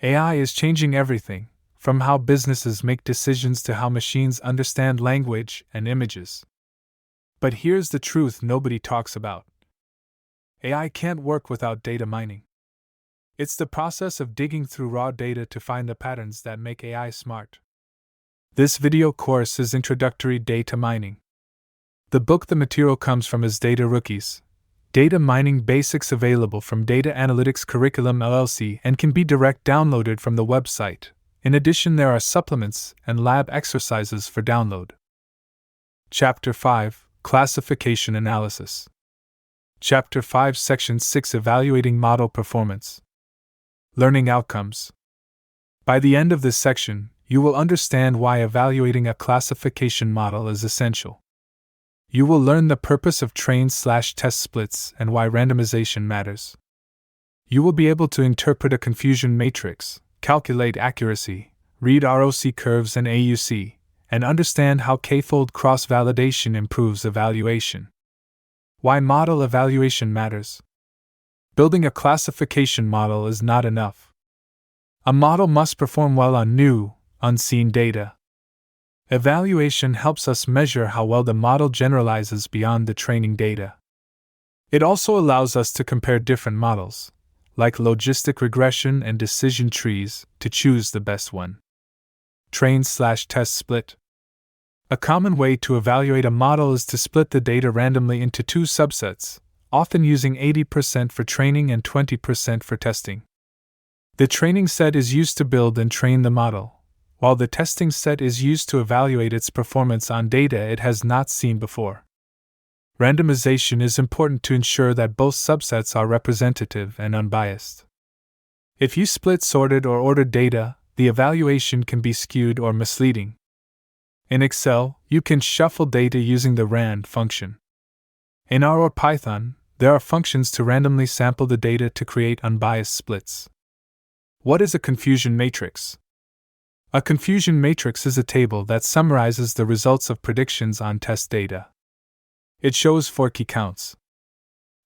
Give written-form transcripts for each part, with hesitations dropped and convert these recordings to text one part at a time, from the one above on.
AI is changing everything, from how businesses make decisions to how machines understand language and images. But here's the truth nobody talks about. AI can't work without data mining. It's the process of digging through raw data to find the patterns that make AI smart. This video course is Introductory Data Mining. The book the material comes from is Data Rookies, Data Mining Basics, available from Data Analytics Curriculum LLC and can be direct downloaded from the website. In addition, there are supplements and lab exercises for download. Chapter 5, Classification Analysis. Chapter 5, Section 6, Evaluating Model Performance. Learning Outcomes. By the end of this section, you will understand why evaluating a classification model is essential. You will learn the purpose of train/test splits and why randomization matters. You will be able to interpret a confusion matrix, calculate accuracy, read ROC curves and AUC, and understand how k-fold cross-validation improves evaluation. Why model evaluation matters. Building a classification model is not enough. A model must perform well on new, unseen data. Evaluation helps us measure how well the model generalizes beyond the training data. It also allows us to compare different models, like logistic regression and decision trees, to choose the best one. Train/test split. A common way to evaluate a model is to split the data randomly into two subsets, often using 80% for training and 20% for testing. The training set is used to build and train the model, while the testing set is used to evaluate its performance on data it has not seen before. Randomization is important to ensure that both subsets are representative and unbiased. If you split sorted or ordered data, the evaluation can be skewed or misleading. In Excel, you can shuffle data using the rand function. In R or Python, there are functions to randomly sample the data to create unbiased splits. What is a confusion matrix? A confusion matrix is a table that summarizes the results of predictions on test data. It shows 4 key counts.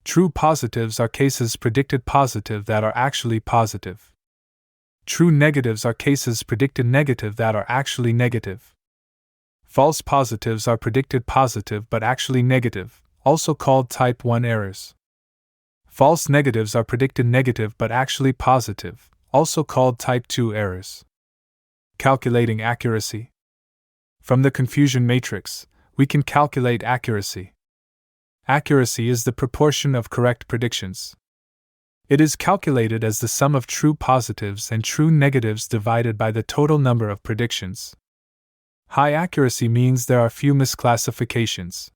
True positives are cases predicted positive that are actually positive. True negatives are cases predicted negative that are actually negative. False positives are predicted positive but actually negative, also called type 1 errors. False negatives are predicted negative but actually positive, also called type 2 errors. Calculating accuracy. From the confusion matrix, we can calculate accuracy. Accuracy is the proportion of correct predictions. It is calculated as the sum of true positives and true negatives divided by the total number of predictions. High accuracy means there are few misclassifications.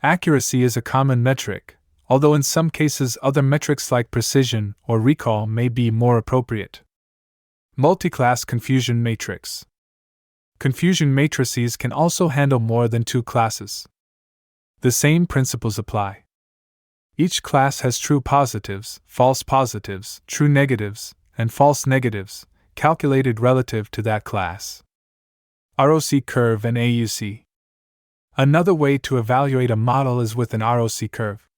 Accuracy is a common metric, although in some cases other metrics like precision or recall may be more appropriate. Multiclass confusion matrix. Confusion matrices can also handle more than 2 classes. The same principles apply. Each class has true positives, true negatives, and false negatives, calculated relative to that class. ROC curve and AUC. Another way to evaluate a model is with an ROC curve.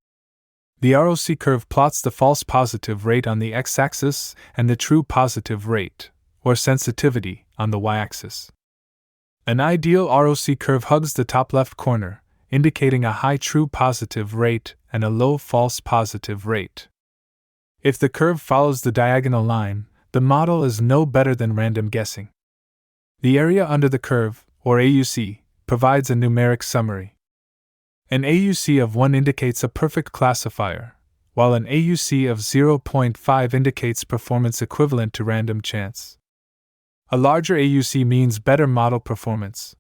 The ROC curve plots the false positive rate on the x-axis and the true positive rate, or sensitivity, on the y-axis. An ideal ROC curve hugs the top left corner, indicating a high true positive rate and a low false positive rate. If the curve follows the diagonal line, the model is no better than random guessing. The area under the curve, or AUC, provides a numeric summary. An AUC of 1 indicates a perfect classifier, while an AUC of 0.5 indicates performance equivalent to random chance. A larger AUC means better model performance.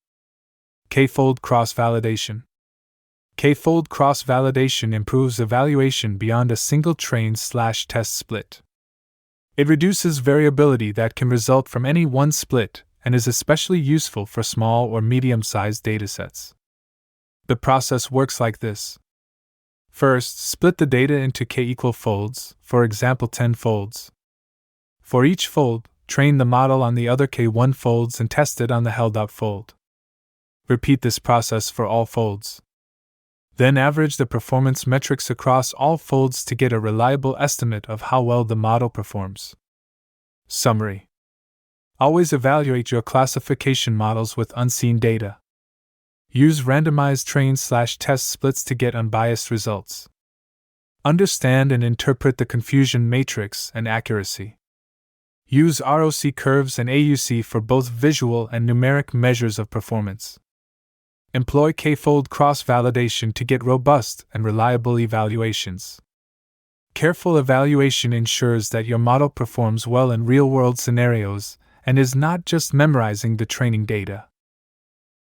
K-fold cross-validation. K-fold cross-validation improves evaluation beyond a single train/test split. It reduces variability that can result from any one split and is especially useful for small or medium-sized datasets. The process works like this. First, split the data into k-equal folds, for example 10 folds. For each fold, train the model on the other k1 folds and test it on the held-out fold. Repeat this process for all folds. Then average the performance metrics across all folds to get a reliable estimate of how well the model performs. Summary: always evaluate your classification models with unseen data. Use randomized train/test splits to get unbiased results. Understand and interpret the confusion matrix and accuracy. Use ROC curves and AUC for both visual and numeric measures of performance. Employ k-fold cross-validation to get robust and reliable evaluations. Careful evaluation ensures that your model performs well in real-world scenarios and is not just memorizing the training data.